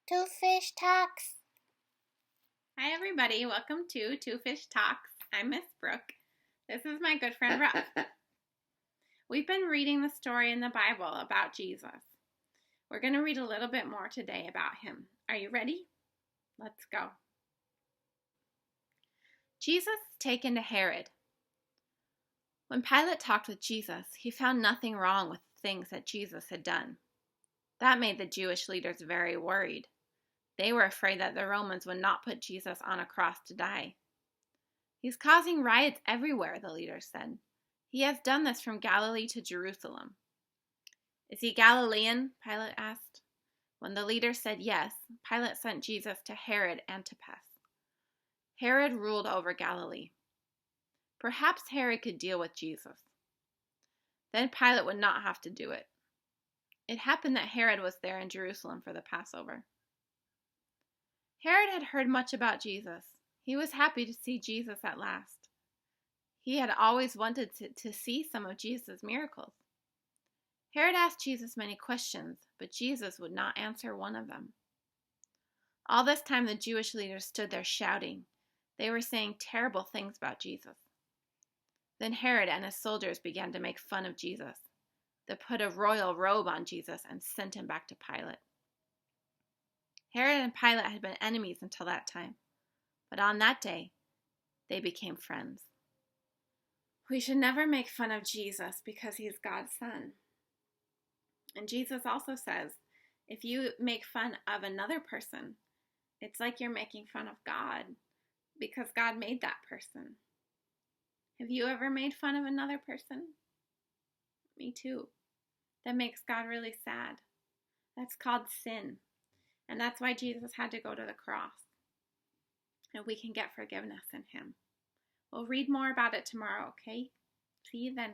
Two Fish Talks. Hi everybody, welcome to Two Fish Talks. I'm Miss Brooke. This is my good friend Ruff. We've been reading the story in the Bible about Jesus. We're going to read a little bit more today about him. Are you ready? Let's go. Jesus is taken to Herod. When Pilate talked with Jesus, he found nothing wrong with the things that Jesus had done. That made the Jewish leaders very worried. They were afraid that the Romans would not put Jesus on a cross to die. He's causing riots everywhere, the leaders said. He has done this from Galilee to Jerusalem. Is he Galilean? Pilate asked. When the leaders said yes, Pilate sent Jesus to Herod Antipas. Herod ruled over Galilee. Perhaps Herod could deal with Jesus. Then Pilate would not have to do it. It happened that Herod was there in Jerusalem for the Passover. Herod had heard much about Jesus. He was happy to see Jesus at last. He had always wanted to see some of Jesus' miracles. Herod asked Jesus many questions, but Jesus would not answer one of them. All this time the Jewish leaders stood there shouting. They were saying terrible things about Jesus. Then Herod and his soldiers began to make fun of Jesus. They put a royal robe on Jesus and sent him back to Pilate. Herod and Pilate had been enemies until that time, but on that day, they became friends. We should never make fun of Jesus because he's God's son. And Jesus also says, if you make fun of another person, it's like you're making fun of God because God made that person. Have you ever made fun of another person? Me too. That makes God really sad. That's called sin. And that's why Jesus had to go to the cross. And we can get forgiveness in him. We'll read more about it tomorrow, okay? See you then.